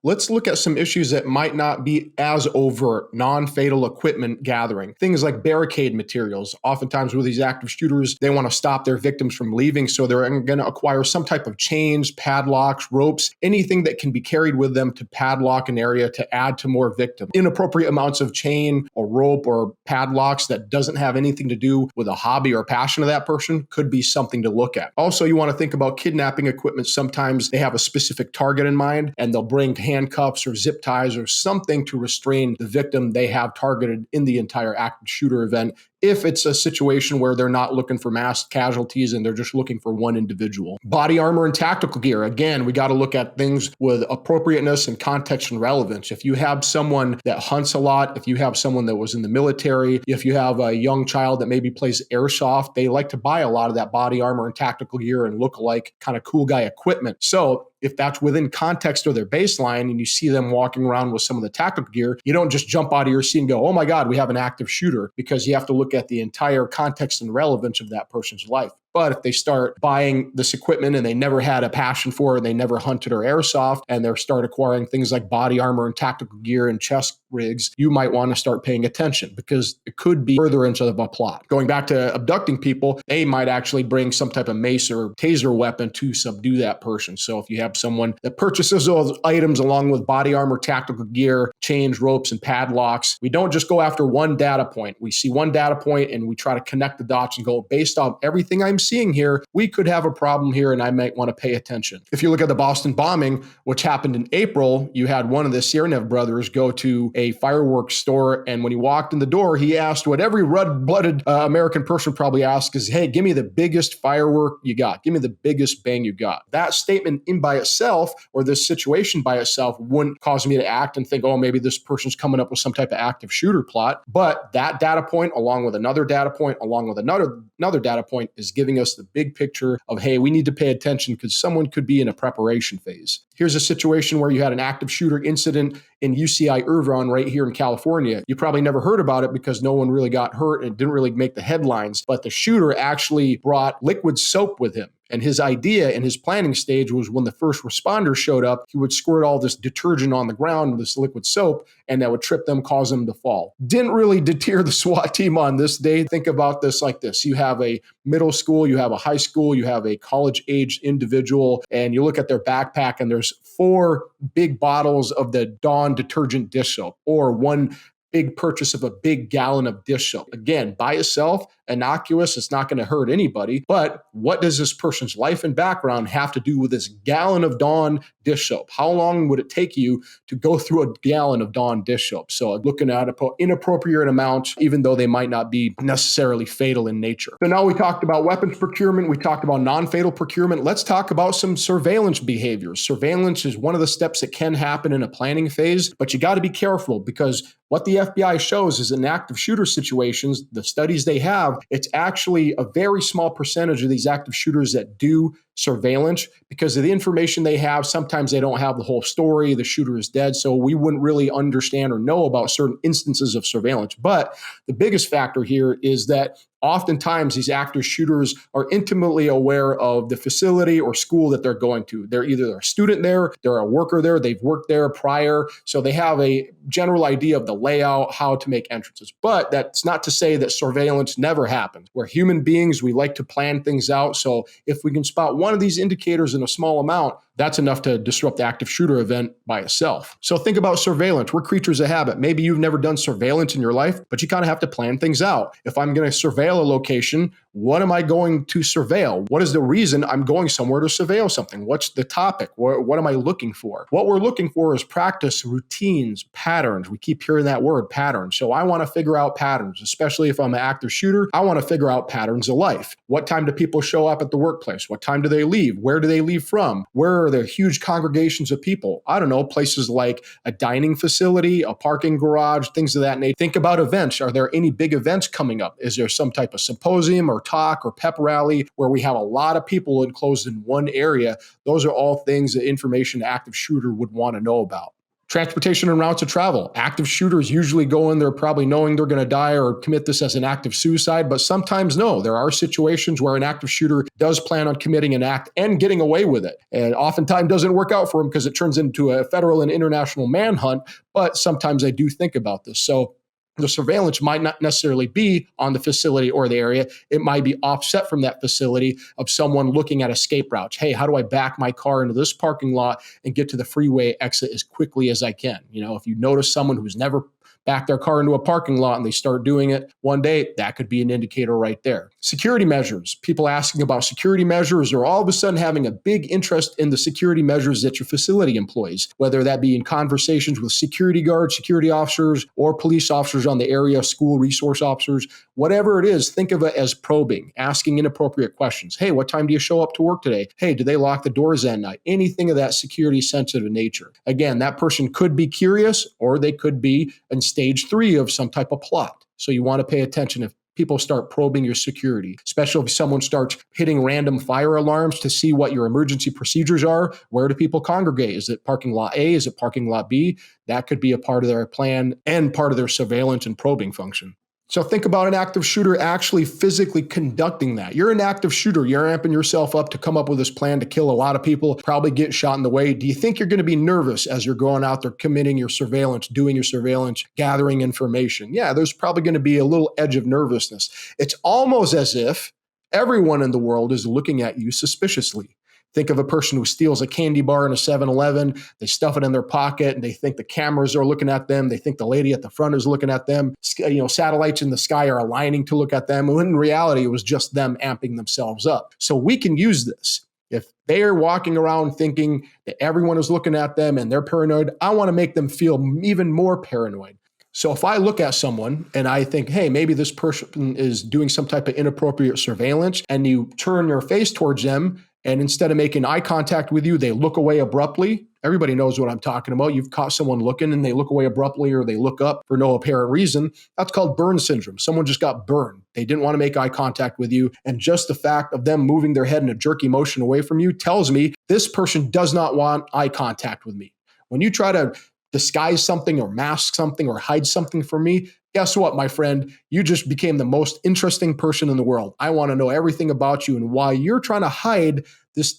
let's look at some issues that might not be as overt, non-fatal equipment gathering. Things like barricade materials. Oftentimes with these active shooters, they want to stop their victims from leaving, so they're going to acquire some type of chains, padlocks, ropes, anything that can be carried with them to padlock an area to add to more victims. Inappropriate amounts of chain or rope or padlocks that doesn't have anything to do with a hobby or passion of that person could be something to look at. Also, you want to think about kidnapping equipment. Sometimes they have a specific target in mind and they'll bring handcuffs or zip ties or something to restrain the victim they have targeted in the entire active shooter event, if it's a situation where they're not looking for mass casualties and they're just looking for one individual. Body armor and tactical gear. Again, we got to look at things with appropriateness and context and relevance. If you have someone that hunts a lot, if you have someone that was in the military, if you have a young child that maybe plays airsoft, they like to buy a lot of that body armor and tactical gear and look-alike kind of cool guy equipment. So if that's within context of their baseline and you see them walking around with some of the tactical gear, you don't just jump out of your seat and go, oh my God, we have an active shooter, because you have to look at the entire context and relevance of that person's life. But if they start buying this equipment and they never had a passion for it, they never hunted or airsoft, and they start acquiring things like body armor and tactical gear and chest rigs, you might want to start paying attention because it could be further into a plot. Going back to abducting people, they might actually bring some type of mace or taser weapon to subdue that person. So if you have someone that purchases those items along with body armor, tactical gear, chains, ropes, and padlocks, we don't just go after one data point. We see one data point and we try to connect the dots and go, based on everything I'm seeing here, we could have a problem here and I might want to pay attention. If you look at the Boston bombing, which happened in April, you had one of the Siernev brothers go to a fireworks store, and when he walked in the door, he asked what every red-blooded American person probably asks is, hey, give me the biggest firework you got. Give me the biggest bang you got. That statement in by itself, or this situation by itself, wouldn't cause me to act and think, oh, maybe this person's coming up with some type of active shooter plot. But that data point, along with another data point, along with another data point, is giving us the big picture of, hey, we need to pay attention because someone could be in a preparation phase. Here's a situation where you had an active shooter incident in UCI Irvine right here in California. You probably never heard about it because no one really got hurt and it didn't really make the headlines, but the shooter actually brought liquid soap with him. And his idea in his planning stage was when the first responders showed up, he would squirt all this detergent on the ground, this liquid soap, and that would trip them, cause them to fall. Didn't really deter the SWAT team on this day. Think about this like this. You have a middle school, you have a high school, you have a college-aged individual, and you look at their backpack and there's 4 big bottles of the Dawn detergent dish soap, or one big purchase of a big gallon of dish soap. Again, by itself, innocuous, it's not going to hurt anybody. But what does this person's life and background have to do with this gallon of Dawn dish soap? How long would it take you to go through a gallon of Dawn dish soap? So looking at inappropriate amounts, even though they might not be necessarily fatal in nature. So now we talked about weapons procurement. We talked about non-fatal procurement. Let's talk about some surveillance behaviors. Surveillance is one of the steps that can happen in a planning phase, but you got to be careful because what the FBI shows is in active shooter situations, the studies they have, it's actually a very small percentage of these active shooters that do surveillance because of the information they have. Sometimes they don't have the whole story. The shooter is dead. So we wouldn't really understand or know about certain instances of surveillance. But the biggest factor here is that oftentimes these active shooters are intimately aware of the facility or school that they're going to. They're either a student there, they're a worker there, they've worked there prior. So they have a general idea of the layout, how to make entrances. But that's not to say that surveillance never happens. We're human beings. We like to plan things out. So if we can spot one of these indicators in a small amount, that's enough to disrupt the active shooter event by itself. So think about surveillance. We're creatures of habit. Maybe you've never done surveillance in your life, but you kind of have to plan things out. If I'm going to surveil a location, what am I going to surveil? What is the reason I'm going somewhere to surveil something? What's the topic? What am I looking for? What we're looking for is practice, routines, patterns. We keep hearing that word, patterns. So I want to figure out patterns, especially if I'm an active shooter. I want to figure out patterns of life. What time do people show up at the workplace? What time do they leave? Where do they leave from? Where are there huge congregations of people? I don't know, places like a dining facility, a parking garage, things of that nature. Think about events. Are there any big events coming up? Is there some type of symposium or talk or pep rally where we have a lot of people enclosed in one area? Those are all things that information active shooter would want to know about. Transportation and routes of travel. Active shooters usually go in there probably knowing they're going to die or commit this as an act of suicide, but sometimes no. There are situations where an active shooter does plan on committing an act and getting away with it. And oftentimes doesn't work out for them because it turns into a federal and international manhunt, but sometimes I do think about this. So the surveillance might not necessarily be on the facility or the area. It might be offset from that facility of someone looking at escape routes. Hey, how do I back my car into this parking lot and get to the freeway exit as quickly as I can? If you notice someone who's never backed their car into a parking lot and they start doing it one day, that could be an indicator right there. Security measures. People asking about security measures or all of a sudden having a big interest in the security measures that your facility employs, whether that be in conversations with security guards, security officers, or police officers on the area, school resource officers, whatever it is, think of it as probing, asking inappropriate questions. Hey, what time do you show up to work today? Hey, do they lock the doors at night? Anything of that security sensitive nature. Again, that person could be curious or they could be in stage 3 of some type of plot. So you want to pay attention if people start probing your security, especially if someone starts hitting random fire alarms to see what your emergency procedures are. Where do people congregate? Is it parking lot A? Is it parking lot B? That could be a part of their plan and part of their surveillance and probing function. So think about an active shooter actually physically conducting that. You're an active shooter. You're amping yourself up to come up with this plan to kill a lot of people, probably get shot in the way. Do you think you're going to be nervous as you're going out there committing your surveillance, doing your surveillance, gathering information? Yeah, there's probably going to be a little edge of nervousness. It's almost as if everyone in the world is looking at you suspiciously. Think of a person who steals a candy bar in a 7-Eleven. They stuff it in their pocket and they think the cameras are looking at them. They think the lady at the front is looking at them. Satellites in the sky are aligning to look at them. When in reality, it was just them amping themselves up. So we can use this. If they are walking around thinking that everyone is looking at them and they're paranoid, I want to make them feel even more paranoid. So if I look at someone and I think, hey, maybe this person is doing some type of inappropriate surveillance, and you turn your face towards them, and instead of making eye contact with you, they look away abruptly. Everybody knows what I'm talking about. You've caught someone looking and they look away abruptly or they look up for no apparent reason. That's called burn syndrome. Someone just got burned. They didn't want to make eye contact with you. And just the fact of them moving their head in a jerky motion away from you tells me this person does not want eye contact with me. When you try to disguise something or mask something or hide something from me, guess what, my friend? You just became the most interesting person in the world. I want to know everything about you and why you're trying to hide this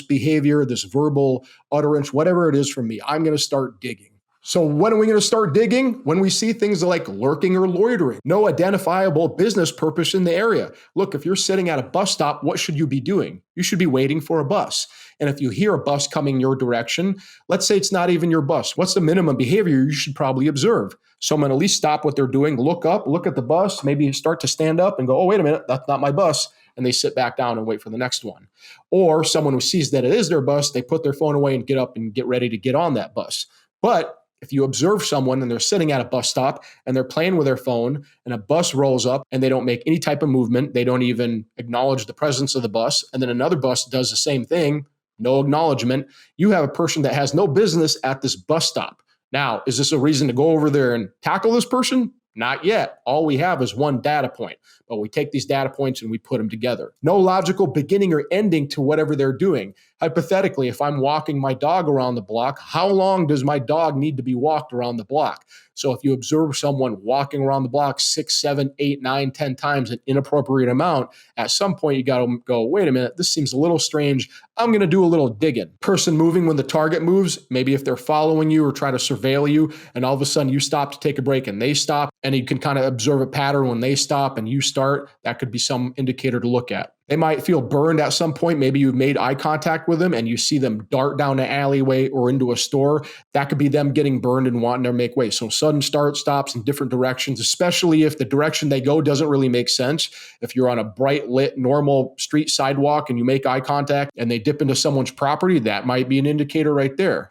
behavior, this verbal utterance, whatever it is from me. I'm going to start digging. So when are we going to start digging? When we see things like lurking or loitering, no identifiable business purpose in the area. Look, if you're sitting at a bus stop, what should you be doing? You should be waiting for a bus. And if you hear a bus coming your direction, let's say it's not even your bus. What's the minimum behavior you should probably observe? Someone at least stop what they're doing, look up, look at the bus, maybe start to stand up and go, oh, wait a minute, that's not my bus. And they sit back down and wait for the next one. Or someone who sees that it is their bus, they put their phone away and get up and get ready to get on that bus. But if you observe someone and they're sitting at a bus stop and they're playing with their phone and a bus rolls up and they don't make any type of movement, they don't even acknowledge the presence of the bus, and then another bus does the same thing, no acknowledgement, you have a person that has no business at this bus stop. Now, is this a reason to go over there and tackle this person? Not yet. All we have is one data point, but we take these data points and we put them together. No logical beginning or ending to whatever they're doing. Hypothetically, if I'm walking my dog around the block, how long does my dog need to be walked around the block? So if you observe someone walking around the block 6, 7, 8, 9, 10 times an inappropriate amount, at some point you got to go, wait a minute, this seems a little strange. I'm going to do a little digging. Person moving when the target moves, maybe if they're following you or trying to surveil you, and all of a sudden you stop to take a break and they stop, and you can kind of observe a pattern when they stop and you start, that could be some indicator to look at. They might feel burned at some point. Maybe you've made eye contact with them and you see them dart down an alleyway or into a store. That could be them getting burned and wanting to make way. So sudden start stops in different directions, especially if the direction they go doesn't really make sense. If you're on a bright lit, normal street sidewalk and you make eye contact and they dip into someone's property, that might be an indicator right there.